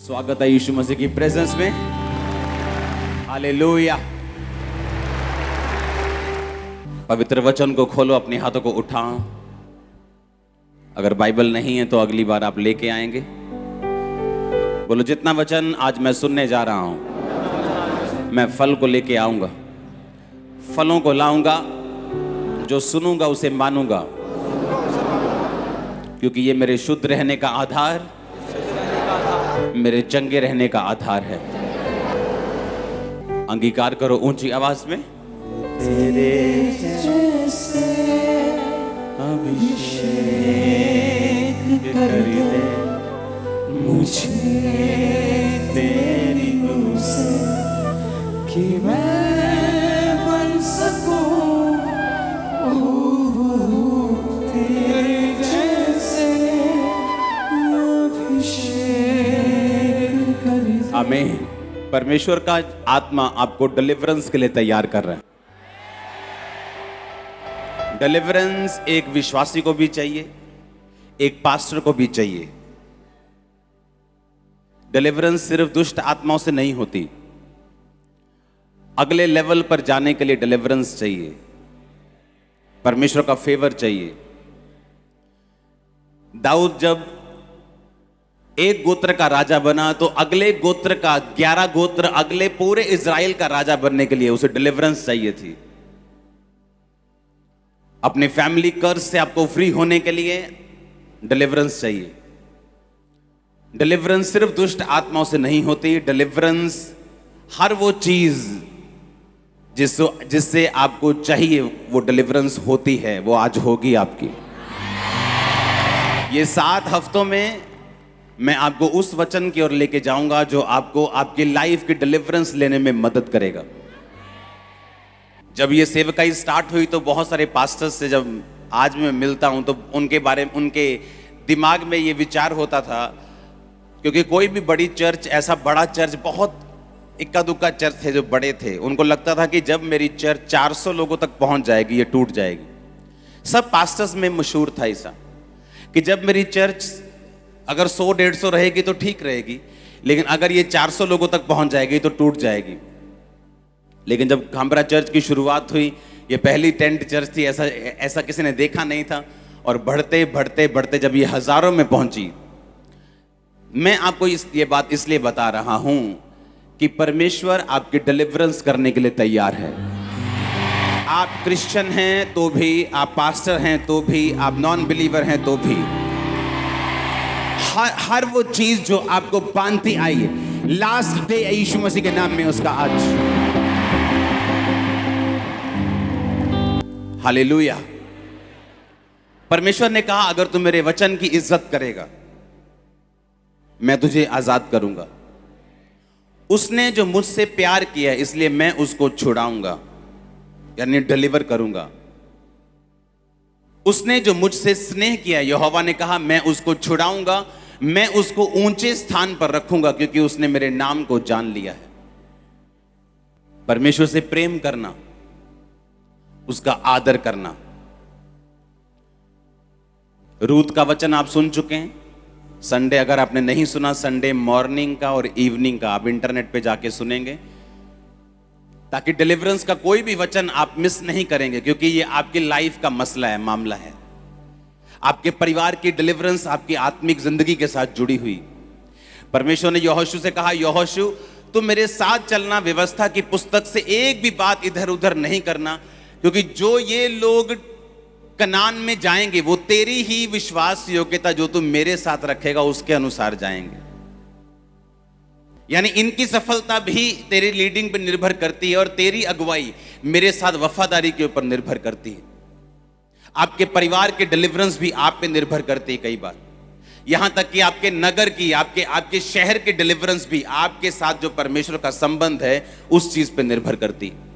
स्वागत है यीशु मसीह की प्रेजेंस में। हालेलुया। पवित्र वचन को खोलो, अपने हाथों को उठाओ। अगर बाइबल नहीं है तो अगली बार आप लेके आएंगे। बोलो, जितना वचन आज मैं सुनने जा रहा हूं, मैं फल को लेके आऊंगा, फलों को लाऊंगा। जो सुनूंगा उसे मानूंगा, क्योंकि ये मेरे शुद्ध रहने का आधार, मेरे चंगे रहने का आधार है। अंगीकार करो ऊंची आवाज में। तेरे जैसे अभिषेक कर दे मुझे तेरी नूर से, कि मैं बन सकूं तेरे जैसे अभिषेक कर दे। आमीन। परमेश्वर का आत्मा आपको डिलीवरेंस के लिए तैयार कर रहा है। डिलीवरेंस एक विश्वासी को भी चाहिए, एक पास्टर को भी चाहिए। डिलीवरेंस सिर्फ दुष्ट आत्माओं से नहीं होती, अगले लेवल पर जाने के लिए डिलीवरेंस चाहिए, परमेश्वर का फेवर चाहिए। दाऊद जब एक गोत्र का राजा बना तो अगले गोत्र का 11 गोत्र, अगले पूरे इज़राइल का राजा बनने के लिए उसे डिलीवरेंस चाहिए थी। अपने फैमिली कर्ज से आपको फ्री होने के लिए डिलीवरेंस चाहिए। डिलीवरेंस सिर्फ दुष्ट आत्माओं से नहीं होती। डिलीवरेंस हर वो चीज जिससे आपको चाहिए वो डिलीवरेंस होती है, वो आज होगी आपकी। ये 7 हफ्तों में मैं आपको उस वचन की ओर लेके जाऊंगा जो आपको आपकी लाइफ की डिलीवरेंस लेने में मदद करेगा। जब ये सेवकाई स्टार्ट हुई तो बहुत सारे पास्टर्स से जब आज मैं मिलता हूं तो उनके बारे में, उनके दिमाग में ये विचार होता था, क्योंकि कोई भी बड़ी चर्च, ऐसा बड़ा चर्च, बहुत इक्का दुक्का चर्च थे जो बड़े थे, उनको लगता था कि जब मेरी चर्च 400 लोगों तक पहुंच जाएगी ये टूट जाएगी। सब पास्टर्स में मशहूर था ऐसा कि जब मेरी चर्च अगर 100-150 रहेगी तो ठीक रहेगी, लेकिन अगर ये 400 लोगों तक पहुंच जाएगी तो टूट जाएगी। लेकिन जब खामरा चर्च की शुरुआत हुई, ये पहली टेंट चर्च थी, ऐसा किसी ने देखा नहीं था, और बढ़ते बढ़ते बढ़ते जब ये हजारों में पहुंची। मैं आपको ये बात इसलिए बता रहा हूं कि परमेश्वर आपकी डिलीवरेंस करने के लिए तैयार है। आप क्रिश्चियन हैं तो भी, आप पास्टर हैं तो भी, आप नॉन बिलीवर हैं तो भी, हर वो चीज जो आपको बांधती आई है, लास्ट डे यीशु मसीह के नाम में उसका आज। हालेलुया। परमेश्वर ने कहा, अगर तू मेरे वचन की इज्जत करेगा मैं तुझे आजाद करूंगा। उसने जो मुझसे प्यार किया इसलिए मैं उसको छुड़ाऊंगा, यानी डिलीवर करूंगा। उसने जो मुझसे स्नेह किया, यहोवा ने कहा, मैं उसको छुड़ाऊंगा, मैं उसको ऊंचे स्थान पर रखूंगा, क्योंकि उसने मेरे नाम को जान लिया है। परमेश्वर से प्रेम करना, उसका आदर करना। रूत का वचन आप सुन चुके हैं। संडे अगर आपने नहीं सुना, संडे मॉर्निंग का और इवनिंग का आप इंटरनेट पे जाके सुनेंगे, ताकि डिलीवरेंस का कोई भी वचन आप मिस नहीं करेंगे, क्योंकि ये आपकी लाइफ का मसला है, मामला है। आपके परिवार की डिलीवरेंस आपकी आत्मिक जिंदगी के साथ जुड़ी हुई। परमेश्वर ने यहोशू से कहा, यहोशू तुम मेरे साथ चलना, व्यवस्था की पुस्तक से एक भी बात इधर उधर नहीं करना, क्योंकि जो ये लोग कनान में जाएंगे वो तेरी ही विश्वास योग्यता जो तुम मेरे साथ रखेगा उसके अनुसार जाएंगे। यानी इनकी सफलता भी तेरी लीडिंग पर निर्भर करती है, और तेरी अगुवाई मेरे साथ वफादारी के ऊपर निर्भर करती है। आपके परिवार के डिलीवरेंस भी आप पे निर्भर करती है कई बार। यहां तक कि आपके नगर की, आपके शहर के डिलीवरेंस भी आपके साथ जो परमेश्वर का संबंध है उस चीज पे निर्भर करती है।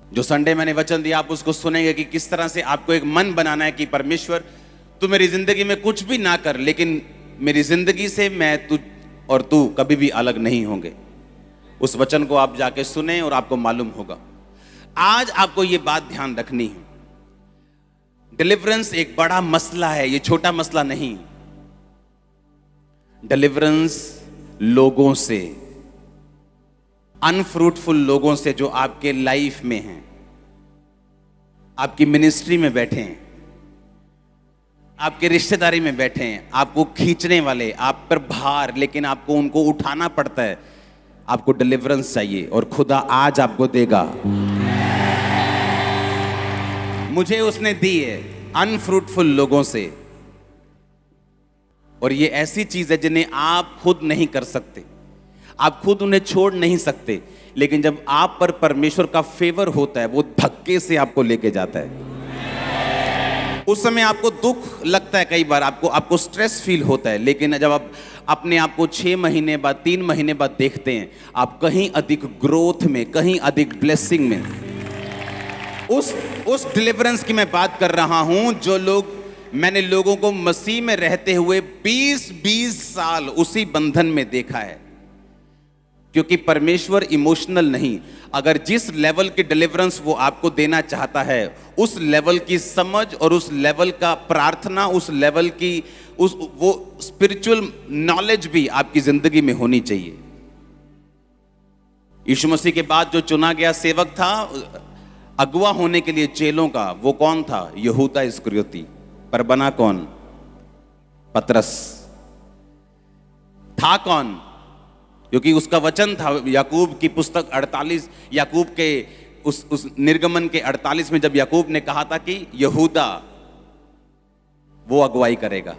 जो संडे मैंने वचन दिया आप उसको सुनेंगे कि किस तरह से आपको एक मन बनाना है कि परमेश्वर तू मेरी जिंदगी में कुछ भी ना कर, लेकिन मेरी जिंदगी से मैं तू और तू कभी भी अलग नहीं होंगे। उस वचन को आप जाके सुने और आपको मालूम होगा। आज आपको ये बात ध्यान रखनी है, डिलीवरेंस एक बड़ा मसला है, ये छोटा मसला नहीं। डिलीवरेंस लोगों से, अनफ्रूटफुल लोगों से जो आपके लाइफ में हैं, आपकी मिनिस्ट्री में बैठे हैं, आपके रिश्तेदारी में बैठे हैं, आपको खींचने वाले, आप पर भार, लेकिन आपको उनको उठाना पड़ता है। आपको डिलीवरेंस चाहिए और खुदा आज आपको देगा। मुझे उसने दी है अनफ्रूटफुल लोगों से, और ये ऐसी चीज है जिन्हें आप खुद नहीं कर सकते, आप खुद उन्हें छोड़ नहीं सकते, लेकिन जब आप पर परमेश्वर का फेवर होता है वो धक्के से आपको लेके जाता है। उस समय आपको दुख लगता है, कई बार आपको स्ट्रेस फील होता है, लेकिन जब आप अपने आप को 6 महीने बाद, 3 महीने बाद देखते हैं, आप कहीं अधिक ग्रोथ में, कहीं अधिक ब्लेसिंग में। उस डिलीवरेंस की मैं बात कर रहा हूं जो मैंने लोगों को मसीह में रहते हुए 20 साल उसी बंधन में देखा है। क्योंकि परमेश्वर इमोशनल नहीं, अगर जिस लेवल की डिलीवरेंस वो आपको देना चाहता है, उस लेवल की समझ और उस लेवल का प्रार्थना, उस लेवल की वो स्पिरिचुअल नॉलेज भी आपकी जिंदगी में होनी चाहिए। यीशु मसीह के बाद जो चुना गया सेवक था अगुवा होने के लिए चेलों का, वो कौन था? यहूदा इस्करियोती। पर बना कौन? पतरस। था कौन? क्योंकि उसका वचन था, याकूब की पुस्तक 48, याकूब के उस निर्गमन के 48 में, जब याकूब ने कहा था कि यहूदा वो अगुवाई करेगा।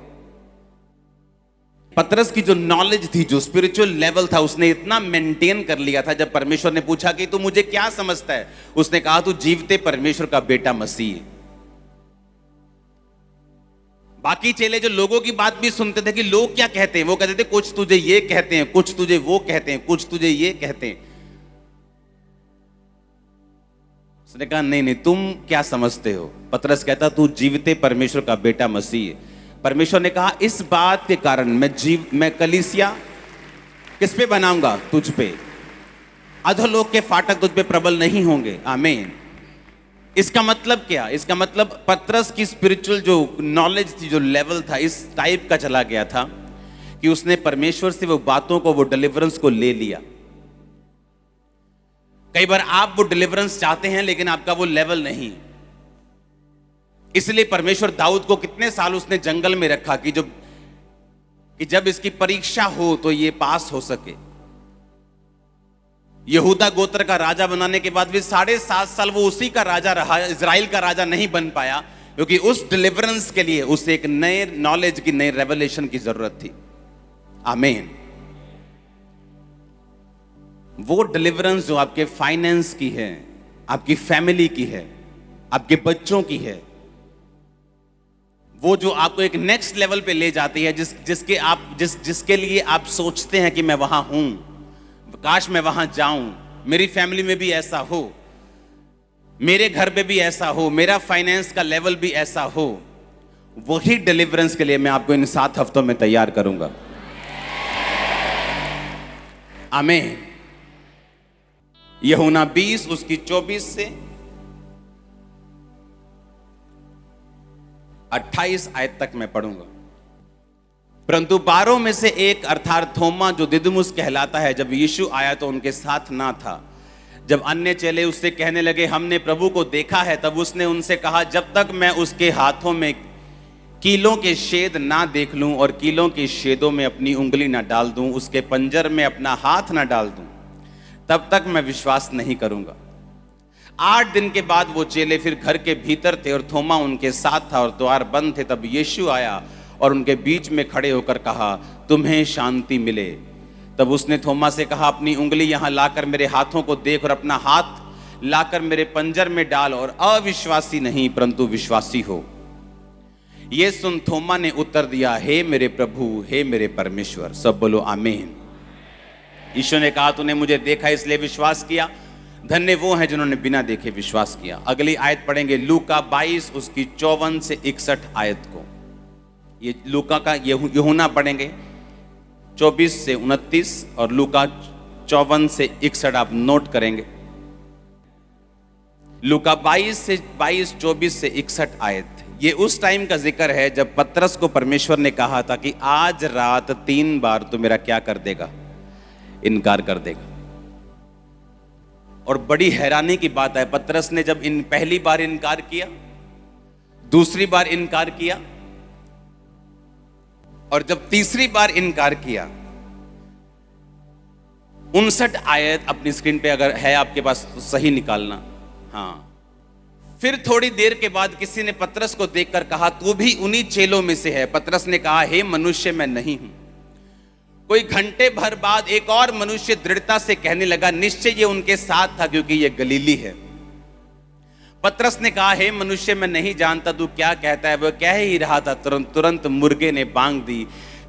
पतरस की जो नॉलेज थी, जो स्पिरिचुअल लेवल था, उसने इतना मेंटेन कर लिया था। जब परमेश्वर ने पूछा कि तू मुझे क्या समझता है, उसने कहा तू जीवते परमेश्वर का बेटा मसीह है। बाकी चेले जो लोगों की बात भी सुनते थे कि लोग क्या कहते हैं, वो कहते थे कुछ तुझे ये कहते हैं, कुछ तुझे वो कहते हैं, कुछ तुझे ये कहते हैं। उसने कहा नहीं नहीं, तुम क्या समझते हो? पतरस कहता तू जीवते परमेश्वर का बेटा मसीह है। परमेश्वर ने कहा इस बात के कारण मैं कलीसिया किस पे बनाऊंगा? तुझ पे। अधोलोक के फाटक तुझ पे प्रबल नहीं होंगे। आमीन। इसका मतलब क्या? इसका मतलब पतरस की स्पिरिचुअल जो नॉलेज थी, जो लेवल था, इस टाइप का चला गया था कि उसने परमेश्वर से वो बातों को, वो डिलीवरेंस को ले लिया। कई बार आप वो डिलीवरेंस चाहते हैं लेकिन आपका वो लेवल नहीं। इसलिए परमेश्वर दाऊद को कितने साल उसने जंगल में रखा कि जब इसकी परीक्षा हो तो ये पास हो सके। यहूदा गोत्र का राजा बनाने के बाद भी 7.5 साल वो उसी का राजा रहा, इजराइल का राजा नहीं बन पाया, क्योंकि उस डिलीवरेंस के लिए उसे एक नए नॉलेज की, नई रेवलेशन की जरूरत थी। आमीन। वो डिलीवरेंस जो आपके फाइनेंस की है, आपकी फैमिली की है, आपके बच्चों की है, वो जो आपको एक नेक्स्ट लेवल पे ले जाती है, जिसके लिए आप सोचते हैं कि मैं वहां हूं, काश मैं वहां जाऊं, मेरी फैमिली में भी ऐसा हो, मेरे घर पे भी ऐसा हो, मेरा फाइनेंस का लेवल भी ऐसा हो। वही डिलीवरेंस के लिए मैं आपको इन 7 हफ्तों में तैयार करूंगा। आमीन। यूहन्ना 20 उसकी 24 से 28 आयत तक मैं पढ़ूंगा। परंतु 12 में से एक अर्थात थोमा, जो दिदुमुस कहलाता है, जब यीशु आया तो उनके साथ ना था। जब अन्य चेले उससे कहने लगे हमने प्रभु को देखा है, तब उसने उनसे कहा जब तक मैं उसके हाथों में कीलों के छेद ना देख लूं और कीलों के छेदों में अपनी उंगली ना डाल दूं, उसके पंजर में अपना हाथ ना डाल दूं, तब तक मैं विश्वास नहीं करूंगा। 8 दिन के बाद वो चेले फिर घर के भीतर थे और थोमा उनके साथ था और द्वार बंद थे। तब यीशु आया और उनके बीच में खड़े होकर कहा तुम्हें शांति मिले। तब उसने थोमा से कहा अपनी उंगली यहां लाकर मेरे हाथों को देख और अपना हाथ लाकर मेरे पंजर में डाल और अविश्वासी नहीं परंतु विश्वासी हो। ये सुन थोमा ने उत्तर दिया हे मेरे प्रभु, हे मेरे परमेश्वर। सब बोलो आमीन। यीशु ने कहा तूने मुझे देखा इसलिए विश्वास किया, धन्य वो हैं जिन्होंने बिना देखे विश्वास किया। अगली आयत पढ़ेंगे लूका 22 उसकी 54 से 61 आयत को। ये लूका का यूहन्ना पढ़ेंगे 24 से 29 और लूका 54 से 61 आप नोट करेंगे। लूका 22 से 24 से 61 आयत। ये उस टाइम का जिक्र है जब पतरस को परमेश्वर ने कहा था कि आज रात 3 बार तू मेरा क्या कर देगा? इनकार कर देगा। और बड़ी हैरानी की बात है, पतरस ने जब पहली बार इनकार किया, दूसरी बार इनकार किया, और जब तीसरी बार इनकार किया, 59 आयत अपनी स्क्रीन पे अगर है आपके पास तो सही निकालना। हाँ, फिर थोड़ी देर के बाद किसी ने पतरस को देखकर कहा, तू भी उन्हीं चेलों में से है। पतरस ने कहा, हे मनुष्य, मैं नहीं हूं। कोई घंटे भर बाद एक और मनुष्य दृढ़ता से कहने लगा, निश्चय ये उनके साथ था, क्योंकि ये गलीली है। पतरस ने कहा, हे मनुष्य, मैं नहीं जानता तू क्या कहता है। वह कह ही रहा था, तुरंत मुर्गे ने बांग दी।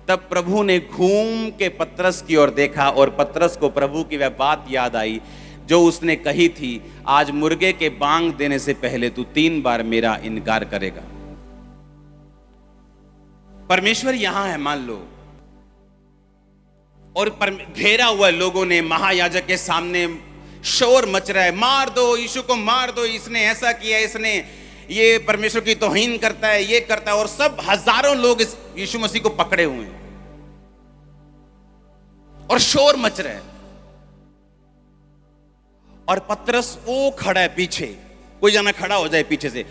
तब प्रभु ने घूम के पतरस की ओर देखा, और पतरस को प्रभु की वह बात याद आई जो उसने कही थी, आज मुर्गे के बांग देने से पहले तू 3 बार मेरा इनकार करेगा। परमेश्वर यहां है मान लो, और घेरा हुआ लोगों ने, महायाजक के सामने शोर मच रहा है, मार दो यीशु को, मार दो, इसने ऐसा किया, इसने ये परमेश्वर की तौहीन करता है, ये करता है। और सब हजारों लोग इस यीशु मसीह को पकड़े हुए हैं और शोर मच रहा है। और पतरस वो खड़ा है पीछे, कोई जाना खड़ा हो जाए पीछे से,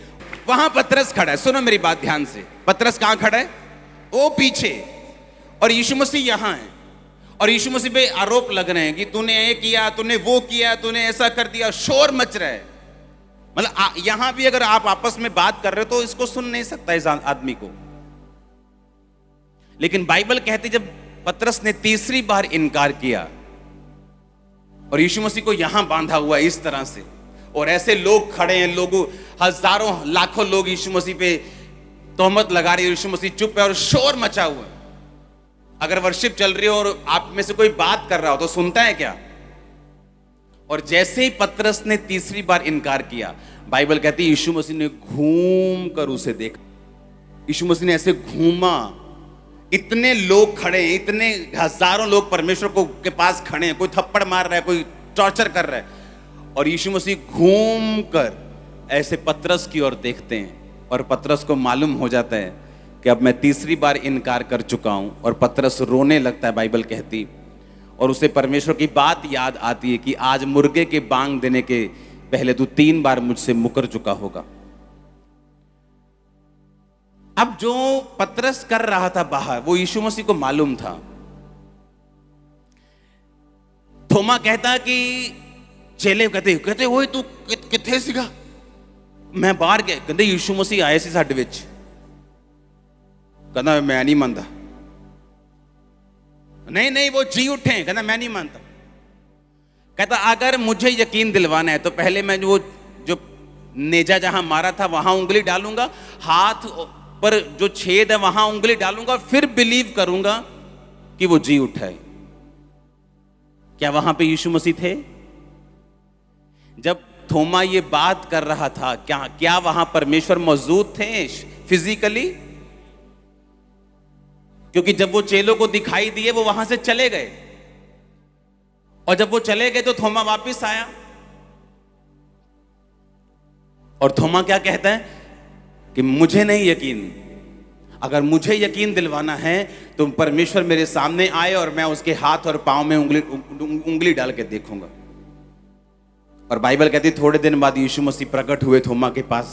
वहां पतरस खड़ा है। सुनो मेरी बात ध्यान से, पतरस कहां खड़ा है? वो पीछे, और यीशु मसीह यहां है। और यीशु मसीह पे आरोप लग रहे हैं कि तूने ये किया, तूने वो किया, तूने ऐसा कर दिया। शोर मच रहा है। मतलब यहां भी अगर आप आपस में बात कर रहे हो तो इसको सुन नहीं सकता इस आदमी को। लेकिन बाइबल कहती जब पतरस ने तीसरी बार इनकार किया और यीशु मसीह को यहां बांधा हुआ इस तरह से, और ऐसे लोग खड़े हैं, लोगों हजारों लाखों लोग यीशु मसीह पे तोहमत लगा रहे हैं, यीशु मसीह चुप है और शोर मचा हुआ है। अगर वर्शिप चल रही हो और आप में से कोई बात कर रहा हो तो सुनता है क्या? और जैसे ही पतरस ने तीसरी बार इनकार किया, बाइबल कहती है यीशु मसीह ने घूम कर उसे देखा। यीशु मसीह ने ऐसे घूमा, इतने लोग खड़े हैं, इतने हजारों लोग परमेश्वर को के पास खड़े हैं, कोई थप्पड़ मार रहा है, कोई टॉर्चर कर रहा है, और यीशु मसीह घूम कर ऐसे पतरस की ओर देखते हैं। और पतरस को मालूम हो जाता है कि अब मैं तीसरी बार इनकार कर चुका हूं, और पतरस रोने लगता है, बाइबल कहती। और उसे परमेश्वर की बात याद आती है कि आज मुर्गे के बांग देने के पहले तू 3 बार मुझसे मुकर चुका होगा। अब जो पतरस कर रहा था बाहर, वो यीशु मसीह को मालूम था। थोमा कहता कि चेले कहते ओए तू किथे सीगा? मैं बाहर गया। कहते यीशु मसीह आए सी साडे विच। कहता मैं नहीं मानता। नहीं वो जी उठे। कहता मैं नहीं मानता। कहता अगर मुझे यकीन दिलवाना है तो पहले मैं जो नेजा जहां मारा था वहां उंगली डालूंगा, हाथ पर जो छेद है वहां उंगली डालूंगा, फिर बिलीव करूंगा कि वो जी उठा है। क्या वहां पे यीशु मसीह थे? जब थोमा ये बात कर रहा था, क्या वहां परमेश्वर मौजूद थे फिजिकली? क्योंकि जब वो चेलों को दिखाई दिए वो वहां से चले गए, और जब वो चले गए तो थोमा वापस आया। और थोमा क्या कहता है कि मुझे नहीं यकीन, अगर मुझे यकीन दिलवाना है तो परमेश्वर मेरे सामने आए और मैं उसके हाथ और पांव में उंगली डाल के देखूंगा। और बाइबल कहती थोड़े दिन बाद यीशु मसीह प्रकट हुए थोमा के पास,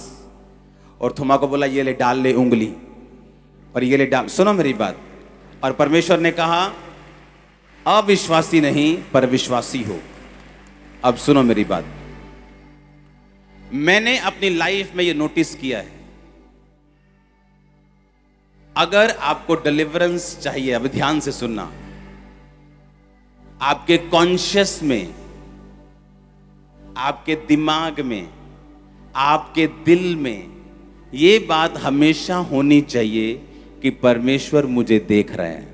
और थोमा को बोला ये ले डाल ले उंगली, और ये ले डाल। सुनो मेरी बात। और परमेश्वर ने कहा अविश्वासी नहीं पर विश्वासी हो। अब सुनो मेरी बात। मैंने अपनी लाइफ में ये नोटिस किया है, अगर आपको डिलीवरेंस चाहिए, अब ध्यान से सुनना, आपके कॉन्शियस में, आपके दिमाग में, आपके दिल में ये बात हमेशा होनी चाहिए कि परमेश्वर मुझे देख रहा है।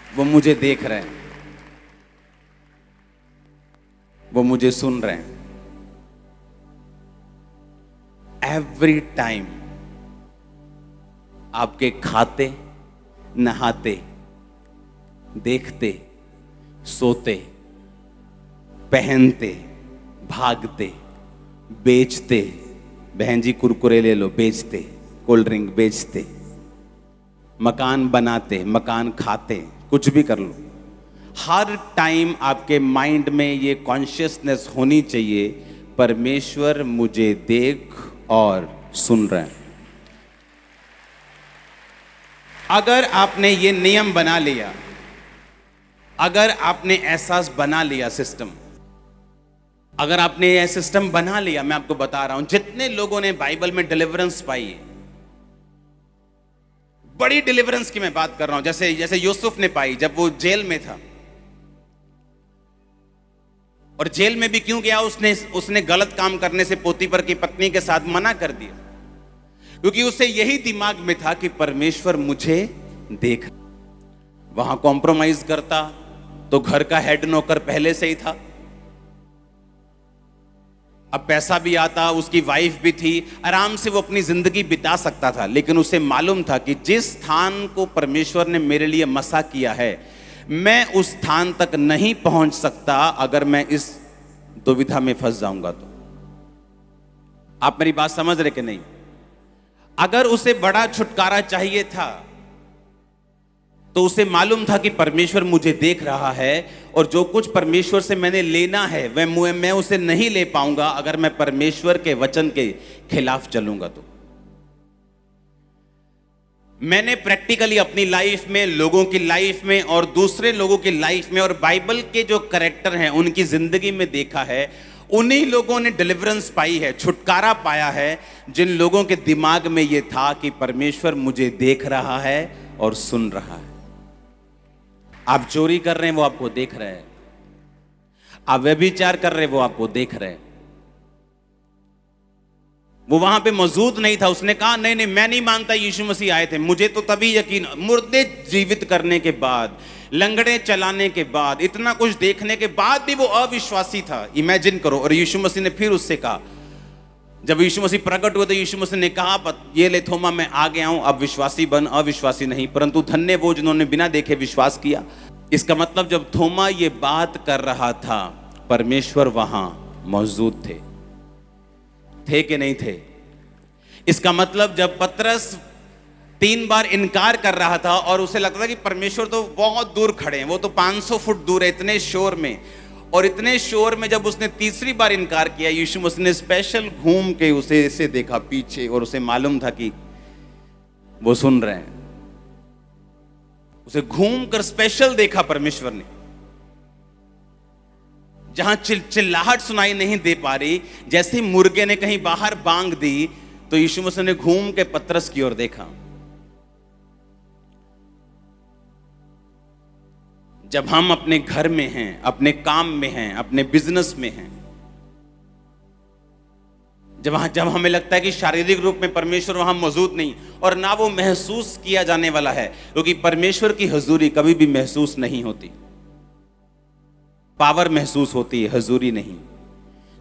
वो मुझे देख रहे हैं, वो मुझे सुन रहे हैं। एवरी टाइम आपके खाते, नहाते, देखते, सोते, पहनते, भागते, बेचते, बहन जी कुरकुरे ले लो, बेचते, कोल्ड ड्रिंक बेचते, मकान बनाते, मकान खाते, कुछ भी कर लो, हर टाइम आपके माइंड में ये कॉन्शियसनेस होनी चाहिए, परमेश्वर मुझे देख और सुन रहे हैं। अगर आपने ये नियम बना लिया, अगर आपने एहसास बना लिया, सिस्टम, अगर आपने यह सिस्टम बना लिया, मैं आपको बता रहा हूं, जितने लोगों ने बाइबल में डिलीवरेंस पाई है, बड़ी डिलीवरेंस की मैं बात कर रहा हूं, जैसे यूसुफ ने पाई जब वो जेल में था। और जेल में भी क्यों गया? उसने गलत काम करने से पोतीफर की पत्नी के साथ मना कर दिया, क्योंकि उसे यही दिमाग में था कि परमेश्वर मुझे देख। वहां कॉम्प्रोमाइज करता तो घर का हेड नौकर पहले से ही था, अब पैसा भी आता, उसकी वाइफ भी थी, आराम से वो अपनी जिंदगी बिता सकता था। लेकिन उसे मालूम था कि जिस स्थान को परमेश्वर ने मेरे लिए मसा किया है, मैं उस स्थान तक नहीं पहुंच सकता अगर मैं इस दुविधा में फंस जाऊंगा तो। आप मेरी बात समझ रहे कि नहीं? अगर उसे बड़ा छुटकारा चाहिए था तो उसे मालूम था कि परमेश्वर मुझे देख रहा है, और जो कुछ परमेश्वर से मैंने लेना है वह मैं उसे नहीं ले पाऊंगा अगर मैं परमेश्वर के वचन के खिलाफ चलूंगा तो। मैंने प्रैक्टिकली अपनी लाइफ में, लोगों की लाइफ में और दूसरे लोगों की लाइफ में, और बाइबल के जो कैरेक्टर हैं उनकी जिंदगी में देखा है, उन्हीं लोगों ने डिलीवरेंस पाई है, छुटकारा पाया है, जिन लोगों के दिमाग में यह था कि परमेश्वर मुझे देख रहा है और सुन रहा है। आप चोरी कर रहे हैं, वो आपको देख रहे हैं। आप व्यभिचार कर रहे हैं, वो आपको देख रहे हैं। वो वहां पे मौजूद नहीं था, उसने कहा नहीं नहीं, मैं नहीं मानता यीशु मसीह आए थे। मुझे तो तभी यकीन, मुर्दे जीवित करने के बाद, लंगड़े चलाने के बाद, इतना कुछ देखने के बाद भी वो अविश्वासी था। इमेजिन करो। और यीशु मसीह ने फिर उससे कहा, जब यीशु मसीह प्रकट हुए तो यीशु मसीह ने कहा, ये ले थोमा, मैं आ गया हूं, अब विश्वासी बन, अविश्वासी नहीं। परंतु धन्य वो जिन्होंने बिना देखे विश्वास किया। इसका मतलब जब थोमा ये बात कर रहा था, परमेश्वर वहां मौजूद थे कि नहीं थे? इसका मतलब जब पतरस 3 बार इनकार कर रहा था और उसे लगता था कि परमेश्वर तो बहुत दूर खड़े हैं, वो तो 500 फुट दूर है, इतने शोर में, और इतने शोर में जब उसने तीसरी बार इनकार किया, यीशु मसीह ने स्पेशल घूम के उसे ऐसे देखा पीछे, और उसे मालूम था कि वो सुन रहे हैं। उसे घूम कर स्पेशल देखा परमेश्वर ने, जहां चिल्लाहट सुनाई नहीं दे पा रही, जैसे मुर्गे ने कहीं बाहर बांग दी, तो यीशु मसीह ने घूम के पतरस की ओर देखा। जब हम अपने घर में हैं, अपने काम में हैं, अपने बिजनेस में हैं, जब हमें लगता है कि शारीरिक रूप में परमेश्वर वहां मौजूद नहीं, और ना वो महसूस किया जाने वाला है, क्योंकि परमेश्वर की हुजूरी कभी भी महसूस नहीं होती। पावर महसूस होती है, हुजूरी नहीं।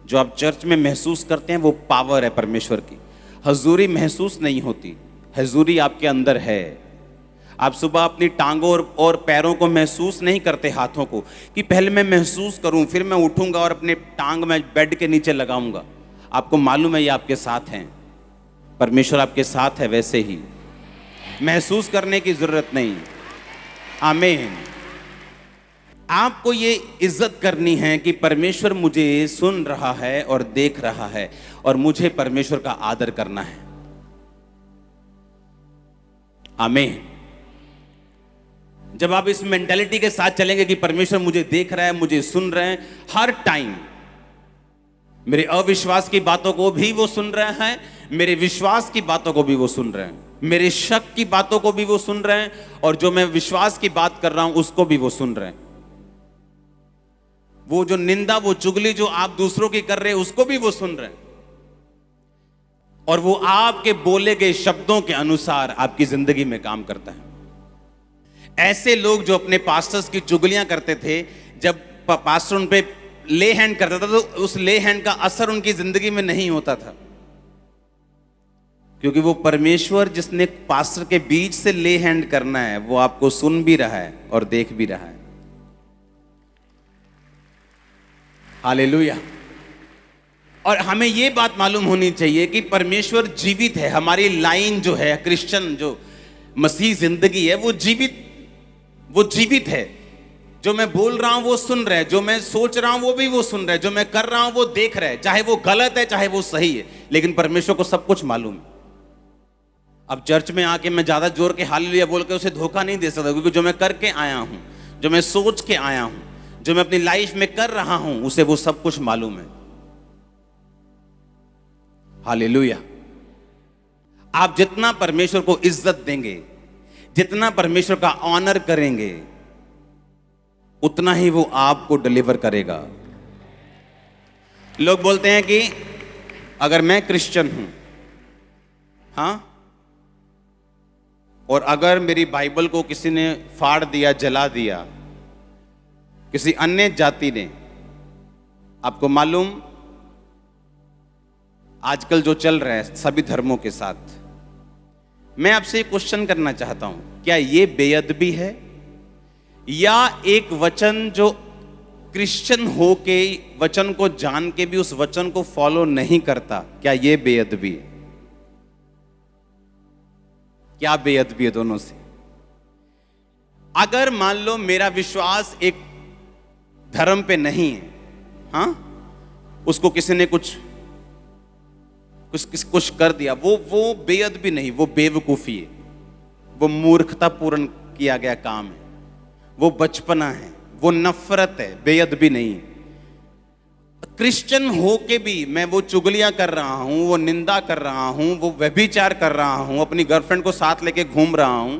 जो आप चर्च में महसूस करते हैं वो पावर है परमेश्वर की। हुजूरी महसूस नहीं होती, हुजूरी आपके अंदर है। आप सुबह अपनी टांगों और पैरों को महसूस नहीं करते, हाथों को, कि पहले मैं महसूस करूं, फिर मैं उठूंगा और अपने टांग में बेड के नीचे लगाऊंगा। आपको मालूम है ये आपके साथ हैं, परमेश्वर आपके साथ है। वैसे ही महसूस करने की जरूरत नहीं। आमीन। आपको ये इज्जत करनी है कि परमेश्वर मुझे सुन रहा है और देख रहा है, और मुझे परमेश्वर का आदर करना है। आमीन। जब आप इस मेंटालिटी के साथ चलेंगे कि परमेश्वर मुझे देख रहा है, मुझे सुन रहे हैं हर टाइम, मेरे अविश्वास की बातों को भी वो सुन रहे हैं, मेरे विश्वास की बातों को भी वो सुन रहे हैं, मेरे शक की बातों को भी वो सुन रहे हैं, और जो मैं विश्वास की बात कर रहा हूं उसको भी वो सुन रहे हैं। वो जो निंदा, वो चुगली जो आप दूसरों की कर रहे हैं, उसको भी वो सुन रहे हैं, और वो आपके बोले गए शब्दों के अनुसार आपकी जिंदगी में काम करता है। ऐसे लोग जो अपने पास्टर्स की चुगलियां करते थे, जब पास्टर उन पे ले हैंड करता था तो उस ले हैंड का असर उनकी जिंदगी में नहीं होता था, क्योंकि वो परमेश्वर जिसने पास्टर के बीच से ले हैंड करना है, वो आपको सुन भी रहा है और देख भी रहा है। हालेलुया। और हमें ये बात मालूम होनी चाहिए कि परमेश्वर जीवित है। हमारी लाइन जो है, क्रिश्चियन जो मसीह जिंदगी है, वो जीवित है। जो मैं बोल रहा हूं वो सुन रहा है, जो मैं सोच रहा हूं वो भी वो सुन रहा है, जो मैं कर रहा हूं वो देख रहा है, चाहे वो गलत है चाहे वो सही है, लेकिन परमेश्वर को सब कुछ मालूम है। अब चर्च में आके मैं ज्यादा जोर के हालेलुया बोल के उसे धोखा नहीं दे सकता, क्योंकि जो मैं करके आया हूं, जो मैं सोच के आया हूं, जो मैं अपनी लाइफ में कर रहा हूं, उसे वो सब कुछ मालूम है। हालेलुया। आप जितना परमेश्वर को इज्जत देंगे, जितना परमेश्वर का ऑनर करेंगे, उतना ही वो आपको डिलीवर करेगा। लोग बोलते हैं कि अगर मैं क्रिश्चियन हूं, हां, और अगर मेरी बाइबल को किसी ने फाड़ दिया, जला दिया, किसी अन्य जाति ने, आपको मालूम आजकल जो चल रहा है सभी धर्मों के साथ, मैं आपसे एक क्वेश्चन करना चाहता हूं, क्या ये बेअदबी है, या एक वचन जो क्रिश्चियन हो के वचन को जान के भी उस वचन को फॉलो नहीं करता, क्या ये बेअदबी है? क्या बेअदबी है दोनों से? अगर मान लो मेरा विश्वास एक धर्म पे नहीं है, हां, उसको किसी ने कुछ कर दिया, वो बेअदबी नहीं, वो बेवकूफी है, वो मूर्खतापूर्ण किया गया काम है, वो बचपना है, वो नफरत है, बेअदबी नहीं है। क्रिश्चियन हो के भी मैं वो चुगलियां कर रहा हूं, वो निंदा कर रहा हूं, वो व्यभिचार कर रहा हूं, अपनी गर्लफ्रेंड को साथ लेके घूम रहा हूं,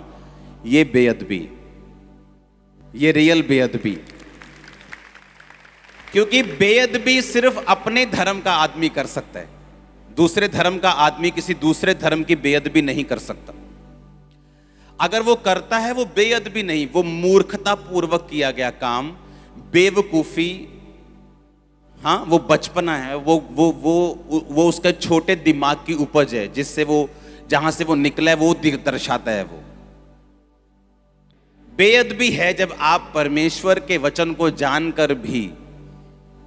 ये बेअदबी, ये रियल बेअदबी। क्योंकि बेअदबी सिर्फ अपने धर्म का आदमी कर सकता है, दूसरे धर्म का आदमी किसी दूसरे धर्म की बेअदबी नहीं कर सकता। अगर वो करता है वो बेअदबी नहीं, वो मूर्खता पूर्वक किया गया काम, बेवकूफी, हाँ, वो बचपना है, वो उसका छोटे दिमाग की उपज है, जिससे वो जहां से वो निकला है वो दर्शाता है। वो बेअदबी है जब आप परमेश्वर के वचन को जानकर भी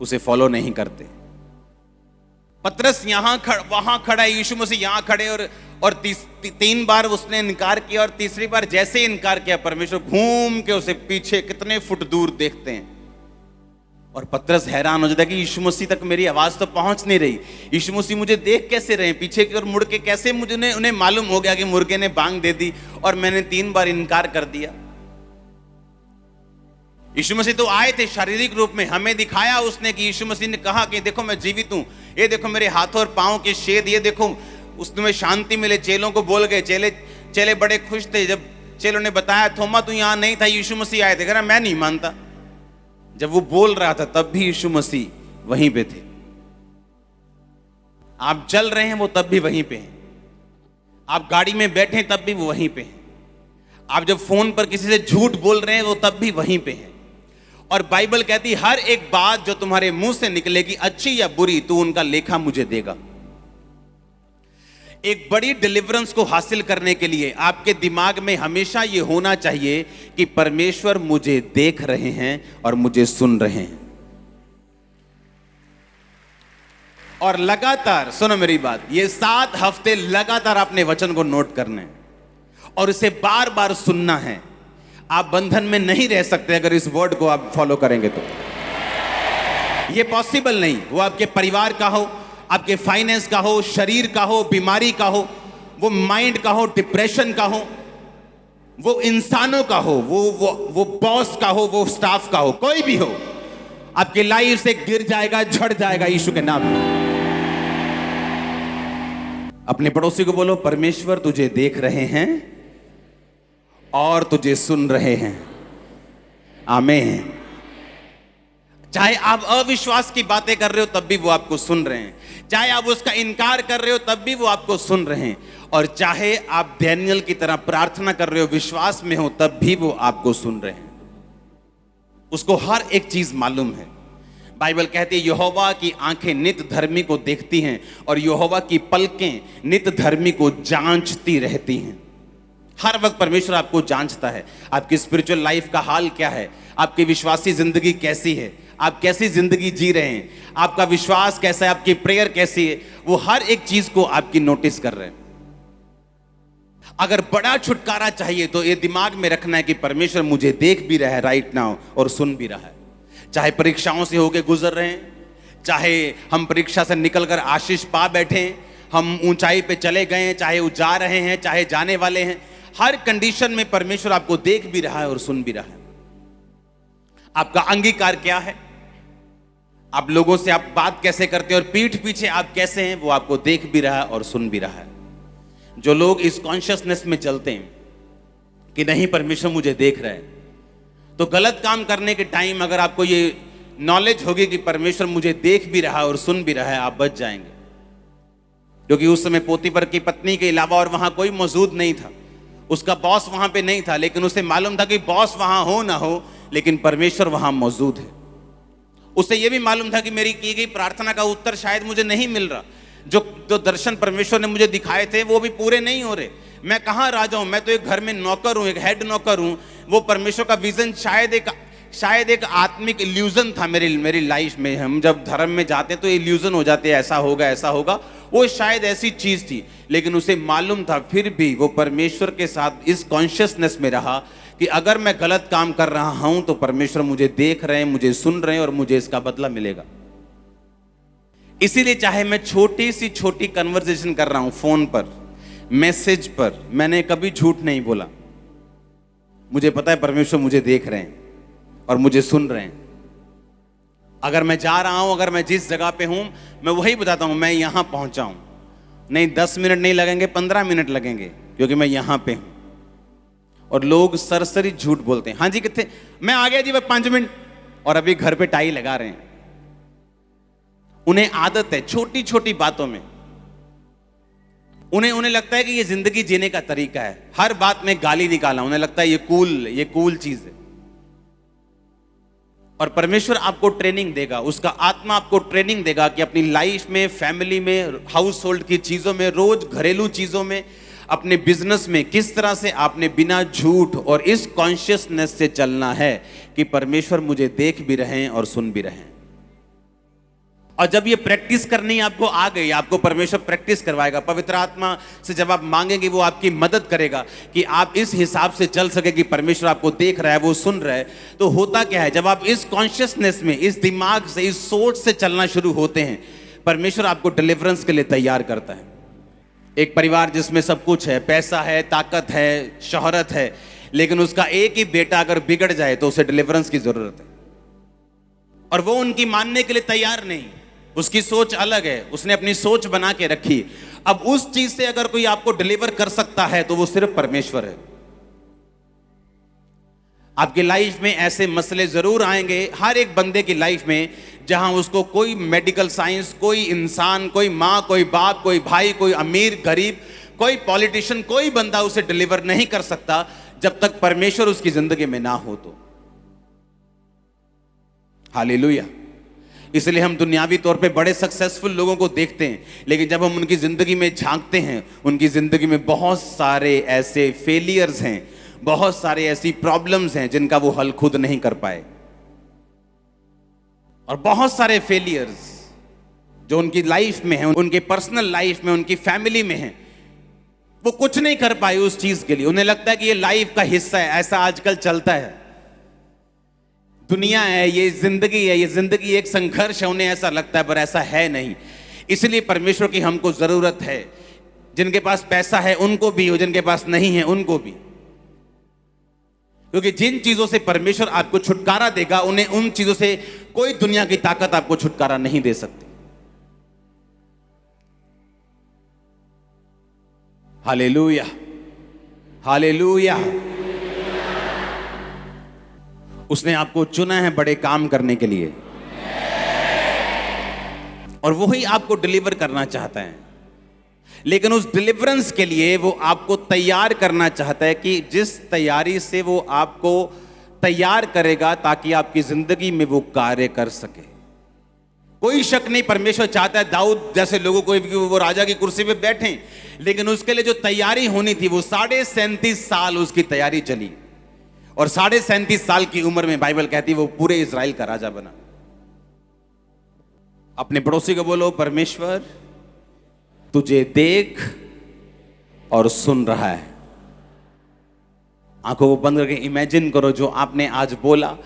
उसे फॉलो नहीं करते। पतरस वहां खड़ा है, यीशु मसीह यहां खड़े, और तीन बार उसने इनकार किया, और तीसरी बार जैसे इनकार किया, परमेश्वर घूम के उसे पीछे कितने फुट दूर देखते हैं, और पतरस हैरान हो जाता है कि यीशु मसीह तक मेरी आवाज तो पहुंच नहीं रही, यीशु मसीह मुझे देख कैसे रहे, पीछे की ओर मुड़ के कैसे मुझे उन्हें मालूम हो गया कि मुर्गे ने बांग दे दी और मैंने 3 बार इनकार कर दिया। यीशु मसीह तो आए थे शारीरिक रूप में, हमें दिखाया उसने कि यीशु मसीह ने कहा कि देखो मैं जीवित हूं, ये देखो मेरे हाथों और पांव के छेद, ये देखो, उसमें शांति मिले। चेलों को बोल गए, चेले बड़े खुश थे जब चेलों ने बताया थोमा तू यहां नहीं था, यीशु मसीह आए थे। कह रहा मैं नहीं मानता। जब वो बोल रहा था तब भी यीशु मसीह वहीं पे थे। आप चल रहे हैं वो तब भी वहीं पे हैं, आप गाड़ी में बैठे तब भी वो वहीं पे हैं, आप जब फोन पर किसी से झूठ बोल रहे हैं वो तब भी वहीं पे हैं। और बाइबल कहती हर एक बात जो तुम्हारे मुंह से निकलेगी, अच्छी या बुरी, तू उनका लेखा मुझे देगा। एक बड़ी डिलीवरेंस को हासिल करने के लिए आपके दिमाग में हमेशा यह होना चाहिए कि परमेश्वर मुझे देख रहे हैं और मुझे सुन रहे हैं। और लगातार सुनो मेरी बात, ये 7 हफ्ते लगातार अपने वचन को नोट करने और इसे बार बार सुनना है। आप बंधन में नहीं रह सकते अगर इस वर्ड को आप फॉलो करेंगे तो। ये पॉसिबल नहीं। वो आपके परिवार का हो, आपके फाइनेंस का हो, शरीर का हो, बीमारी का हो, वो माइंड का हो, डिप्रेशन का हो, वो इंसानों का हो, वो बॉस का हो, वो स्टाफ का हो, कोई भी हो, आपकी लाइफ से गिर जाएगा, झड़ जाएगा यीशु के नाम में। अपने पड़ोसी को बोलो, परमेश्वर तुझे देख रहे हैं और तुझे सुन रहे हैं। आमीन। चाहे आप अविश्वास की बातें कर रहे हो तब भी वो आपको सुन रहे हैं, चाहे आप उसका इनकार कर रहे हो तब भी वो आपको सुन रहे हैं, और चाहे आप डैनियल की तरह प्रार्थना कर रहे हो, विश्वास में हो, तब भी वो आपको सुन रहे हैं। उसको हर एक चीज मालूम है। बाइबल कहती है यहोवा की आंखें नित धर्मी को देखती हैं और यहोवा की पलकें नित धर्मी को जांचती रहती हैं। हर वक्त परमेश्वर आपको जांचता है। आपकी स्पिरिचुअल लाइफ का हाल क्या है, आपकी विश्वासी जिंदगी कैसी है, आप कैसी जिंदगी जी रहे हैं, आपका विश्वास कैसा है, आपकी प्रेयर कैसी है, वो हर एक चीज को आपकी नोटिस कर रहे हैं। अगर बड़ा छुटकारा चाहिए तो ये दिमाग में रखना है कि परमेश्वर मुझे देख भी रहा है राइट नाउ और सुन भी रहा है। चाहे परीक्षाओं से होके गुजर रहे हैं, चाहे हम परीक्षा से निकलकर आशीष पा बैठे हैं, हम ऊंचाई पे चले गए हैं, चाहे वो जा रहे हैं, चाहे जाने वाले हैं, हर कंडीशन में परमेश्वर आपको देख भी रहा है और सुन भी रहा है। आपका अंगीकार क्या है, आप लोगों से आप बात कैसे करते हैं और पीठ पीछे आप कैसे हैं, वो आपको देख भी रहा है और सुन भी रहा है। जो लोग इस कॉन्शियसनेस में चलते हैं कि नहीं परमेश्वर मुझे देख रहा है, तो गलत काम करने के टाइम अगर आपको ये नॉलेज होगी कि परमेश्वर मुझे देख भी रहा है और सुन भी रहा है, आप बच जाएंगे। क्योंकि उस समय पोतीफर की पत्नी के अलावा और वहां कोई मौजूद नहीं था, उसका बॉस वहां पे नहीं था, लेकिन उसे मालूम था कि बॉस वहां हो ना हो लेकिन परमेश्वर वहां मौजूद है। उसे यह भी मालूम था कि मेरी की गई प्रार्थना का उत्तर शायद मुझे नहीं मिल रहा, जो दर्शन परमेश्वर ने मुझे दिखाए थे वो भी पूरे नहीं हो रहे। मैं कहाँ राजा हूं, मैं तो एक घर में नौकर हूं, एक हेड नौकर हूं। वो परमेश्वर का विजन शायद एक आत्मिक इल्यूजन था मेरी लाइफ में। हम जब धर्म में जाते हैं तो इल्यूजन हो जाते हैं, ऐसा होगा, वो शायद ऐसी चीज थी। लेकिन उसे मालूम था, फिर भी वो परमेश्वर के साथ इस कॉन्शियसनेस में रहा कि अगर मैं गलत काम कर रहा हूं तो परमेश्वर मुझे देख रहे हैं, मुझे सुन रहे हैं और मुझे इसका बदला मिलेगा। इसीलिए चाहे मैं छोटी सी छोटी कन्वर्सेशन कर रहा हूं फोन पर, मैसेज पर, मैंने कभी झूठ नहीं बोला। मुझे पता है परमेश्वर मुझे देख रहे हैं और मुझे सुन रहे हैं। अगर मैं जा रहा हूं, अगर मैं जिस जगह पे हूं, मैं वही बताता हूं, मैं यहां पहुंचा हूं, नहीं 10 मिनट नहीं लगेंगे, 15 मिनट लगेंगे, क्योंकि मैं यहां पे हूं। और लोग सरसरी झूठ बोलते हैं, हाँ जी कितने, मैं आ गया जी 5 मिनट, और अभी घर पे टाई लगा रहे हैं। उन्हें आदत है छोटी छोटी बातों में, उन्हें लगता है कि ये जिंदगी जीने का तरीका है, हर बात में गाली निकालना, उन्हें लगता है ये कूल चीज है। और परमेश्वर आपको ट्रेनिंग देगा, उसका आत्मा आपको ट्रेनिंग देगा कि अपनी लाइफ में, फैमिली में, हाउस होल्ड की चीजों में, रोज घरेलू चीजों में, अपने बिजनेस में किस तरह से आपने बिना झूठ और इस कॉन्शियसनेस से चलना है कि परमेश्वर मुझे देख भी रहे हैं और सुन भी रहे हैं। और जब ये प्रैक्टिस करनी आपको आ गई, आपको परमेश्वर प्रैक्टिस करवाएगा, पवित्र आत्मा से जब आप मांगेंगे वो आपकी मदद करेगा कि आप इस हिसाब से चल सके कि परमेश्वर आपको देख रहा है, वो सुन रहा है। तो होता क्या है, जब आप इस कॉन्शियसनेस में, इस दिमाग से, इस सोच से चलना शुरू होते हैं, परमेश्वर आपको डिलीवरेंस के लिए तैयार करता है। एक परिवार जिसमें सब कुछ है, पैसा है, ताकत है, शोहरत है, लेकिन उसका एक ही बेटा अगर बिगड़ जाए तो उसे डिलीवरेंस की जरूरत है, और वो उनकी मानने के लिए तैयार नहीं। उसकी सोच अलग है, उसने अपनी सोच बना के रखी। अब उस चीज से अगर कोई आपको डिलीवर कर सकता है तो वो सिर्फ परमेश्वर है। आपकी लाइफ में ऐसे मसले जरूर आएंगे, हर एक बंदे की लाइफ में, जहां उसको कोई मेडिकल साइंस, कोई इंसान, कोई मां, कोई बाप, कोई भाई, कोई अमीर गरीब, कोई पॉलिटिशियन, कोई बंदा उसे डिलीवर नहीं कर सकता जब तक परमेश्वर उसकी जिंदगी में ना हो तो। हालेलुया। इसलिए हम दुनियावी तौर पे बड़े सक्सेसफुल लोगों को देखते हैं, लेकिन जब हम उनकी जिंदगी में झांकते हैं, उनकी जिंदगी में बहुत सारे ऐसे फेलियर्स हैं, बहुत सारे ऐसी प्रॉब्लम्स हैं जिनका वो हल खुद नहीं कर पाए, और बहुत सारे फेलियर्स जो उनकी लाइफ में हैं, उनके पर्सनल लाइफ में, उनकी फैमिली में हैं, वो कुछ नहीं कर पाए उस चीज के लिए। उन्हें लगता है कि ये लाइफ का हिस्सा है, ऐसा आजकल चलता है, दुनिया है, ये जिंदगी है, ये जिंदगी एक संघर्ष है, उन्हें ऐसा लगता है, पर ऐसा है नहीं। इसलिए परमेश्वर की हमको जरूरत है। जिनके पास पैसा है उनको भी, और जिनके पास नहीं है उनको भी, क्योंकि जिन चीजों से परमेश्वर आपको छुटकारा देगा, उन्हें उन चीजों से कोई दुनिया की ताकत आपको छुटकारा नहीं दे सकती। Hallelujah, hallelujah. उसने आपको चुना है बड़े काम करने के लिए, और वही आपको डिलीवर करना चाहता है। लेकिन उस डिलीवरेंस के लिए वो आपको तैयार करना चाहता है, कि जिस तैयारी से वो आपको तैयार करेगा ताकि आपकी जिंदगी में वो कार्य कर सके। कोई शक नहीं, परमेश्वर चाहता है दाऊद जैसे लोगों को वो राजा की कुर्सी पे बैठे, लेकिन उसके लिए जो तैयारी होनी थी वो 37.5 साल उसकी तैयारी चली, और 37.5 साल की उम्र में बाइबल कहती है वो पूरे इज़राइल का राजा बना। अपने पड़ोसी को बोलो, परमेश्वर तुझे देख और सुन रहा है। आंखों को बंद करके इमेजिन करो जो आपने आज बोला,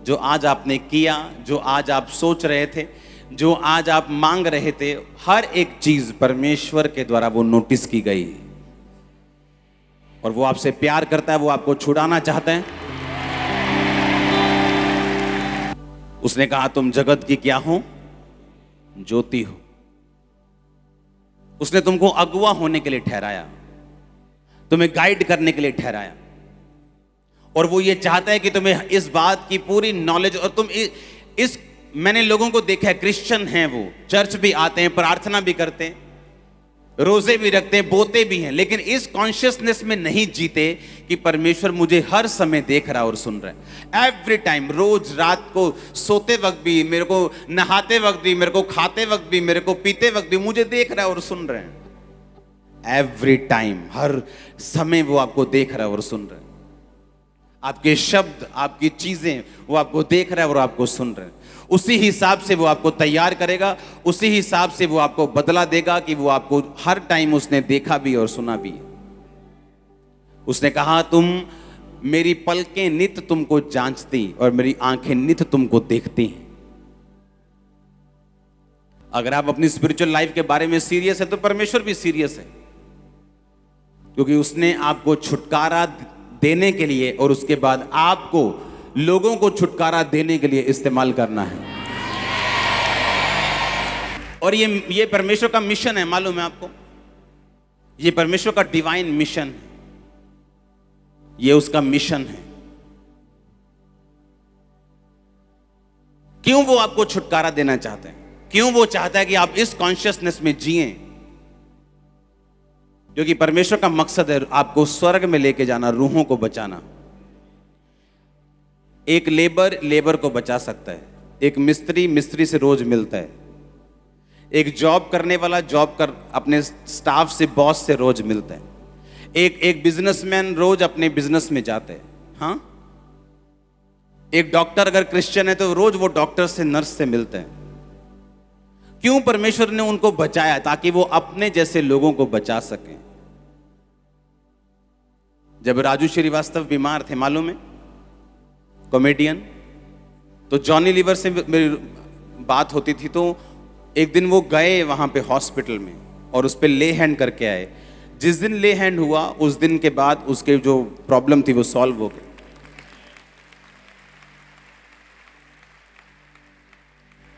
जो आज आपने किया, जो आज आप सोच रहे थे, जो आज आप मांग रहे थे, हर एक चीज परमेश्वर के द्वारा वो नोटिस की गई और वो आपसे प्यार करता है, वो आपको छुड़ाना चाहता है। उसने कहा तुम जगत की क्या हो? ज्योति हो। उसने तुमको अगुवा होने के लिए ठहराया, तुम्हें गाइड करने के लिए ठहराया, और वो ये चाहता है कि तुम्हें इस बात की पूरी नॉलेज, और तुम इस मैंने लोगों को देखा है, क्रिश्चियन हैं, वो चर्च भी आते हैं, प्रार्थना भी करते हैं, रोजे भी रखते हैं, बोते भी हैं, लेकिन इस कॉन्शियसनेस में नहीं जीते कि परमेश्वर मुझे हर समय देख रहा है और सुन रहा है। एवरी टाइम, रोज रात को सोते वक्त भी मेरे को, नहाते वक्त भी मेरे को, खाते वक्त भी मेरे को, पीते वक्त भी मुझे देख रहा है और सुन रहे हैं। एवरी टाइम, हर समय वो आपको देख रहा है और सुन रहा है। आपके शब्द, आपकी चीजें वो आपको देख रहा है और आपको सुन रहे हैं। उसी हिसाब से वो आपको तैयार करेगा, उसी हिसाब से वो आपको बदला देगा कि वो आपको हर टाइम उसने देखा भी और सुना भी। उसने कहा तुम, मेरी पलकें नित तुमको जांचती और मेरी आंखें नित तुमको देखती हैं। अगर आप अपनी स्पिरिचुअल लाइफ के बारे में सीरियस है तो परमेश्वर भी सीरियस है, क्योंकि उसने आपको छुटकारा देने के लिए और उसके बाद आपको लोगों को छुटकारा देने के लिए इस्तेमाल करना है। और ये परमेश्वर का मिशन है, मालूम है आपको? ये परमेश्वर का डिवाइन मिशन है, ये उसका मिशन है। क्यों वो आपको छुटकारा देना चाहते हैं? क्यों वो चाहता है कि आप इस कॉन्शियसनेस में जिएं? क्योंकि परमेश्वर का मकसद है आपको स्वर्ग में लेके जाना, रूहों को बचाना। एक लेबर को बचा सकता है, एक मिस्त्री से रोज मिलता है, एक जॉब करने वाला अपने स्टाफ से, बॉस से रोज मिलता है, एक बिजनेसमैन रोज अपने बिजनेस में जाता है। हाँ, एक डॉक्टर अगर क्रिश्चियन है तो रोज वो डॉक्टर से, नर्स से मिलते हैं। क्यों परमेश्वर ने उनको बचाया? ताकि वो अपने जैसे लोगों को बचा सकें। जब राजू श्रीवास्तव बीमार थे, मालूम है, कॉमेडियन, तो जॉनी लीवर से मेरी बात होती थी, तो एक दिन वो गए वहां पे हॉस्पिटल में और उस पे ले हैंड करके आए। जिस दिन ले हैंड हुआ उस दिन के बाद उसके जो प्रॉब्लम थी वो सॉल्व हो गई।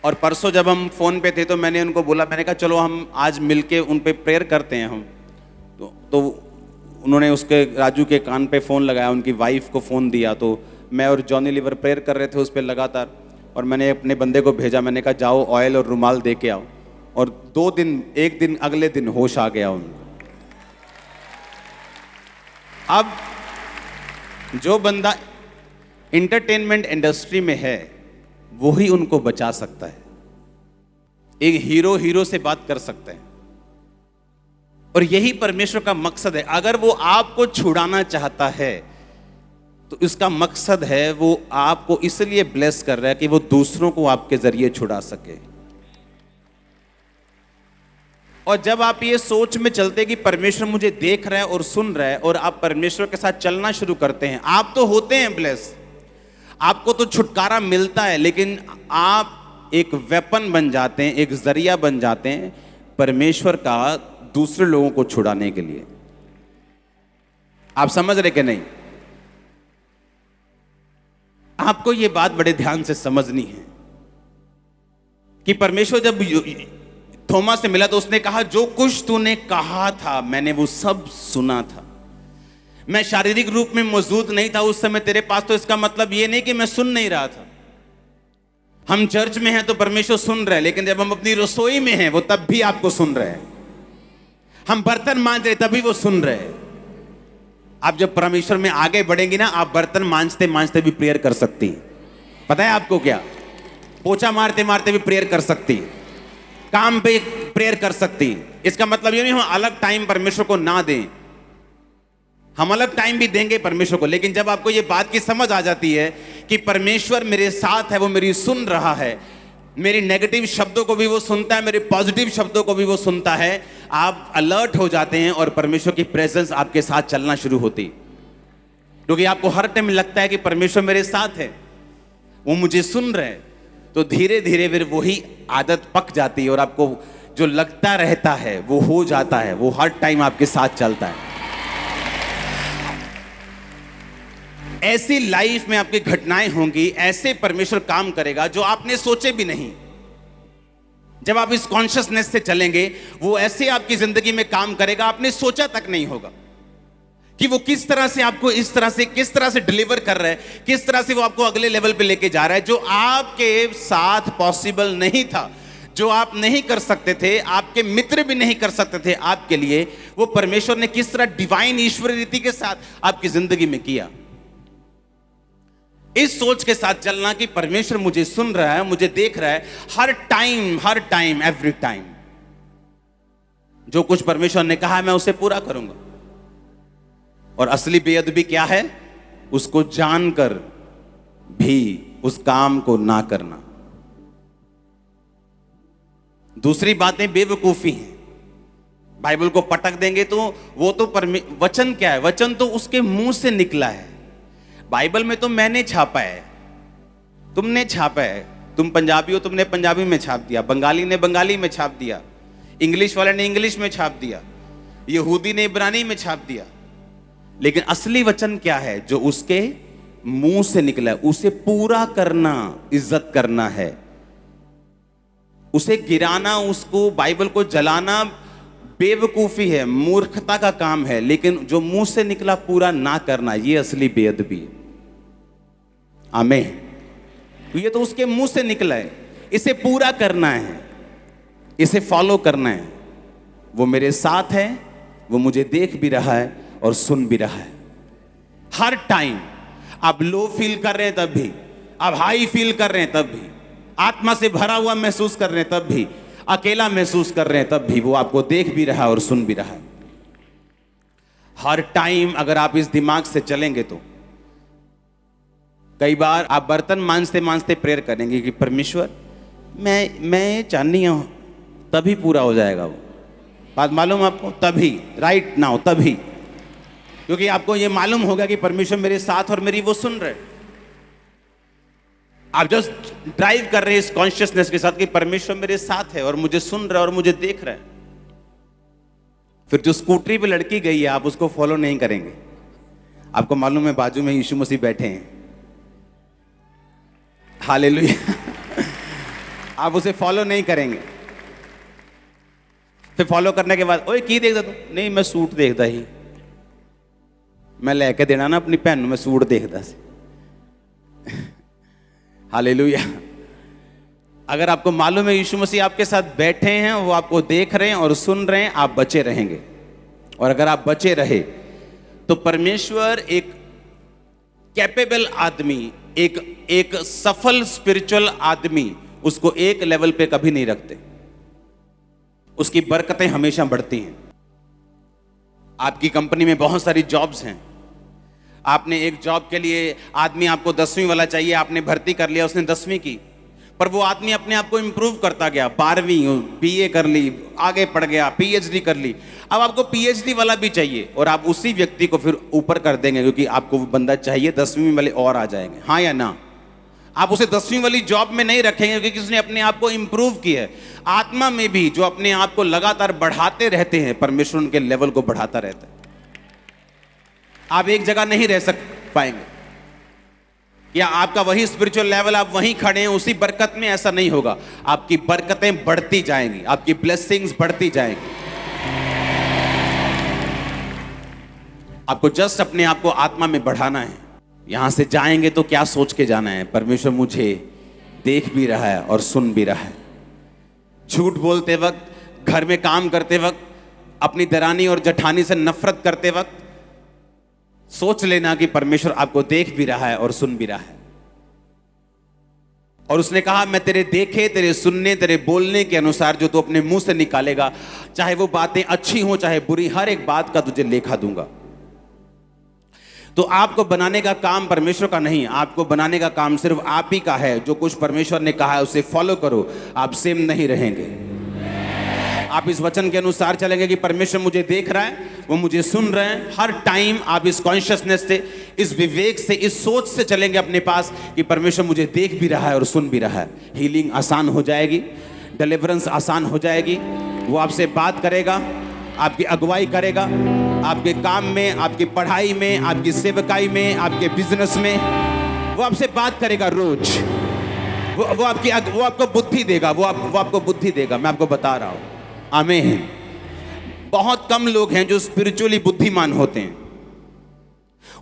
और परसों जब हम फोन पे थे तो मैंने उनको बोला, मैंने कहा चलो हम आज मिलके उन पे प्रेयर करते हैं हम। तो उन्होंने उसके, राजू के कान पे फोन लगाया, उनकी वाइफ को फोन दिया, तो मैं और जॉनी लीवर प्रेयर कर रहे थे उस पर लगातार। और मैंने अपने बंदे को भेजा, मैंने कहा जाओ ऑयल और रुमाल दे के आओ। और 2 दिन, एक दिन अगले दिन होश आ गया उनको। अब जो बंदा इंटरटेनमेंट इंडस्ट्री में है वही उनको बचा सकता है। एक हीरो से बात कर सकते हैं, और यही परमेश्वर का मकसद है। अगर वो आपको छुड़ाना चाहता है तो इसका मकसद है वो आपको इसलिए ब्लेस कर रहा है कि वो दूसरों को आपके जरिए छुड़ा सके। और जब आप ये सोच में चलते कि परमेश्वर मुझे देख रहा है और सुन रहा है, और आप परमेश्वर के साथ चलना शुरू करते हैं, आप तो होते हैं ब्लेस, आपको तो छुटकारा मिलता है, लेकिन आप एक वेपन बन जाते हैं, एक जरिया बन जाते हैं परमेश्वर का दूसरे लोगों को छुड़ाने के लिए। आप समझ रहे कि नहीं? आपको यह बात बड़े ध्यान से समझनी है कि परमेश्वर जब थोमा से मिला तो उसने कहा, जो कुछ तूने कहा था मैंने वो सब सुना था। मैं शारीरिक रूप में मौजूद नहीं था उस समय तेरे पास, तो इसका मतलब ये नहीं कि मैं सुन नहीं रहा था। हम चर्च में हैं तो परमेश्वर सुन रहे हैं, लेकिन जब हम अपनी रसोई में हैं वो तब भी आपको सुन रहे हैं। हम बर्तन मांज रहे तभी वो सुन रहे हैं। आप जब परमेश्वर में आगे बढ़ेंगी ना, आप बर्तन मांजते मांजते भी प्रेयर कर सकती हैं। पता है आपको क्या? पोछा मारते मारते भी प्रेयर कर सकती हैं, काम पे प्रेयर कर सकती हैं। इसका मतलब ये नहीं हम अलग टाइम परमेश्वर को ना दें, हम अलग टाइम भी देंगे परमेश्वर को। लेकिन जब आपको ये बात की समझ आ जाती है कि परमेश्वर मेरे साथ है, वो मेरी सुन रहा है, मेरी नेगेटिव शब्दों को भी वो सुनता है, मेरे पॉजिटिव शब्दों को भी वो सुनता है, आप अलर्ट हो जाते हैं और परमेश्वर की प्रेजेंस आपके साथ चलना शुरू होती। क्योंकि आपको हर टाइम लगता है कि परमेश्वर मेरे साथ है, वो मुझे सुन रहे हैं, तो धीरे धीरे फिर वही आदत पक जाती है और आपको जो लगता रहता है वो हो जाता है, वो हर टाइम आपके साथ चलता है। ऐसी लाइफ में आपकी घटनाएं होंगी, ऐसे परमेश्वर काम करेगा जो आपने सोचे भी नहीं। जब आप इस कॉन्शियसनेस से चलेंगे, वो ऐसे आपकी जिंदगी में काम करेगा, आपने सोचा तक नहीं होगा कि वो किस तरह से आपको इस तरह से किस तरह से डिलीवर कर रहा है, किस तरह से वो आपको अगले लेवल पे लेके जा रहा है, जो आपके साथ पॉसिबल नहीं था, जो आप नहीं कर सकते थे, आपके मित्र भी नहीं कर सकते थे आपके लिए, वो परमेश्वर ने किस तरह डिवाइन ईश्वरीय रीति के साथ आपकी जिंदगी में किया। इस सोच के साथ चलना कि परमेश्वर मुझे सुन रहा है, मुझे देख रहा है हर टाइम, एवरी टाइम। जो कुछ परमेश्वर ने कहा है मैं उसे पूरा करूंगा। और असली बेअदबी क्या है? उसको जानकर भी उस काम को ना करना। दूसरी बातें बेवकूफी हैं। बाइबल को पटक देंगे तो वो तो वचन क्या है? वचन तो उसके मुंह से निकला है। बाइबल में तो मैंने छापा है, तुमने छापा है। तुम पंजाबी हो, तुमने पंजाबी में छाप दिया, बंगाली ने बंगाली में छाप दिया, इंग्लिश वाले ने इंग्लिश में छाप दिया, यहूदी ने इब्रानी में छाप दिया। लेकिन असली वचन क्या है? जो उसके मुंह से निकला है, उसे पूरा करना, इज्जत करना है। उसे गिराना, उसको बाइबल को जलाना बेवकूफी है, मूर्खता का काम है। लेकिन जो मुंह से निकला पूरा ना करना, ये असली बेअदबी है। आमीन। ये तो उसके मुंह से निकला है, इसे पूरा करना है, इसे फॉलो करना है। वो मेरे साथ है, वो मुझे देख भी रहा है और सुन भी रहा है हर टाइम। आप लो फील कर रहे हैं तब भी, आप हाई फील कर रहे हैं तब भी, आत्मा से भरा हुआ महसूस कर रहे हैं तब भी, अकेला महसूस कर रहे हैं तब भी, वो आपको देख भी रहा है और सुन भी रहा है हर टाइम। अगर आप इस दिमाग से चलेंगे तो कई बार आप बर्तन मांजते मांजते प्रेयर करेंगे कि परमेश्वर मैं चाहनी हूं, तभी पूरा हो जाएगा। वो बात मालूम आपको? तभी, राइट नाउ, तभी। क्योंकि आपको ये मालूम होगा कि परमेश्वर मेरे साथ और मेरी वो सुन रहे। आप जस्ट ड्राइव कर रहे हैं इस कॉन्शियसनेस के साथ कि परमेश्वर मेरे साथ है और मुझे सुन रहा है और मुझे देख रहा है। फिर जो स्कूटरी पे लड़की गई है, आप उसको फॉलो नहीं करेंगे। आपको मालूम है बाजू में यीशु मसीह बैठे हैं, हालेलुया। आप उसे फॉलो नहीं करेंगे। फिर फॉलो करने के बाद, ओए की देखदा तू? नहीं, मैं सूट देखदा ही, मैं लेके देना ना अपनी भैन, मैं सूट देखदा सी। हालेलुया। अगर आपको मालूम है यीशु मसीह आपके साथ बैठे हैं, वो आपको देख रहे हैं और सुन रहे हैं, आप बचे रहेंगे। और अगर आप बचे रहे तो परमेश्वर एक कैपेबल आदमी, एक सफल स्पिरिचुअल आदमी, उसको एक लेवल पे कभी नहीं रखते। उसकी बरकतें हमेशा बढ़ती हैं। आपकी कंपनी में बहुत सारी जॉब्स हैं। आपने एक जॉब के लिए आदमी आपको 10वीं वाला चाहिए, आपने भर्ती कर लिया, उसने 10वीं की, पर वो आदमी अपने आप को इंप्रूव करता गया, 12वीं बीए कर ली, आगे पढ़ गया, पीएचडी कर ली। अब आपको पीएचडी वाला भी चाहिए और आप उसी व्यक्ति को फिर ऊपर कर देंगे क्योंकि आपको वो बंदा चाहिए, 10वीं वाले और आ जाएंगे। हाँ या ना? आप उसे 10वीं वाली जॉब में नहीं रखेंगे क्योंकि उसने अपने आप को इंप्रूव किया है। आत्मा में भी जो अपने आप को लगातार बढ़ाते रहते हैं, परमेश्वर उनके लेवल को बढ़ाता रहता है। आप एक जगह नहीं रह पाएंगे, या आपका वही स्पिरिचुअल लेवल, आप वहीं खड़े हैं उसी बरकत में, ऐसा नहीं होगा। आपकी बरकतें बढ़ती जाएंगी, आपकी ब्लेसिंग्स बढ़ती जाएंगी। आपको जस्ट अपने आप को आत्मा में बढ़ाना है। यहां से जाएंगे तो क्या सोच के जाना है? परमेश्वर मुझे देख भी रहा है और सुन भी रहा है। झूठ बोलते वक्त, घर में काम करते वक्त, अपनी दरानी और जेठानी से नफरत करते वक्त सोच लेना कि परमेश्वर आपको देख भी रहा है और सुन भी रहा है। और उसने कहा, मैं तेरे देखे, तेरे सुनने, तेरे बोलने के अनुसार जो तू अपने मुंह से निकालेगा, चाहे वो बातें अच्छी हो चाहे बुरी, हर एक बात का तुझे लेखा दूंगा। तो आपको बनाने का काम परमेश्वर का नहीं, आपको बनाने का काम सिर्फ आप ही का है। जो कुछ परमेश्वर ने कहा है उसे फॉलो करो, आप सेम नहीं रहेंगे। आप इस वचन के अनुसार चलेंगे कि परमेश्वर मुझे देख रहा है, वो मुझे सुन रहे हैं। हर टाइम आप इस कॉन्शियसनेस से, इस विवेक से, इस सोच से चलेंगे अपने पास कि परमेश्वर मुझे देख भी रहा है और सुन भी रहा है। हीलिंग आसान हो जाएगी, डिलीवरेंस आसान हो जाएगी। वो आपसे बात करेगा, आपकी अगुवाई करेगा, आपके काम में, आपकी पढ़ाई में, आपकी सेवकाई में, आपके बिजनेस में। वो आपसे बात करेगा रोज। वो आपको बुद्धि देगा, वो आपको बुद्धि देगा। मैं आपको बता रहा हूं, आमीन। बहुत कम लोग हैं जो स्पिरिचुअली बुद्धिमान होते हैं।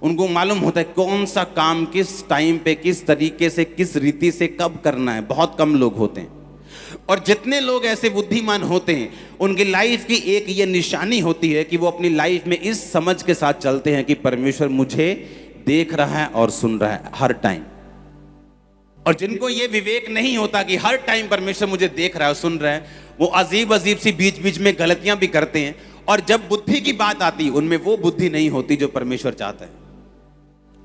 उनको मालूम होता है कौन सा काम किस टाइम पे, किस तरीके से, किस रीति से कब करना है। बहुत कम लोग होते हैं। और जितने लोग ऐसे बुद्धिमान होते हैं, उनकी लाइफ की एक ये निशानी होती है कि वो अपनी लाइफ में इस समझ के साथ चलते हैं कि परमेश्वर मुझे देख रहा है और सुन रहा है हर टाइम। और जिनको ये विवेक नहीं होता कि हर टाइम परमेश्वर मुझे देख रहा है और सुन रहा है, वो अजीब अजीब सी बीच बीच में गलतियां भी करते हैं। और जब बुद्धि की बात आती, उनमें वो बुद्धि नहीं होती जो परमेश्वर चाहता है।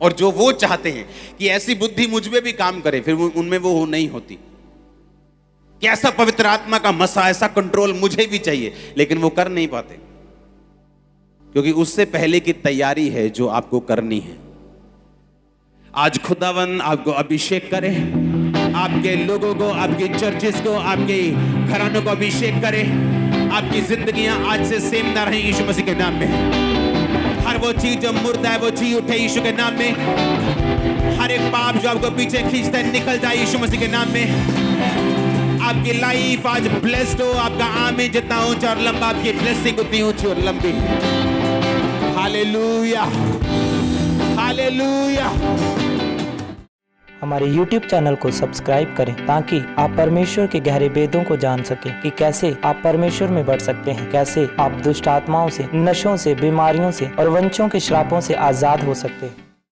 और जो वो चाहते हैं कि ऐसी बुद्धि मुझ में भी काम करे, फिर उनमें वो नहीं होती। कि ऐसा पवित्र आत्मा का मसा, ऐसा कंट्रोल मुझे भी चाहिए, लेकिन वो कर नहीं पाते, क्योंकि उससे पहले की तैयारी है जो आपको करनी है। आज खुदावन आपको अभिषेक करे, आपके लोगों को, आपकी चर्चेस को, आपके घरानों को अभिषेक करे। आपकी जिंदगियां आज से सेम ना रहे यीशु मसीह के नाम में। हर वो चीज जो मुर्दा है वो जी उठे यीशु के नाम में। हर एक पाप जो आपको पीछे खींचता है निकल जाए यीशु मसीह के नाम में। आपकी लाइफ आज ब्लेस्ड हो। आपका आमीन जितना ऊंचा और लंबा, आपकी ब्लेसिंग उतनी ऊंची और लंबी। Hallelujah, hallelujah. हमारे YouTube चैनल को सब्सक्राइब करें ताकि आप परमेश्वर के गहरे भेदों को जान सकें कि कैसे आप परमेश्वर में बढ़ सकते हैं, कैसे आप दुष्ट आत्माओं से, नशों से, बीमारियों से और वंशों के श्रापों से आजाद हो सकते हैं।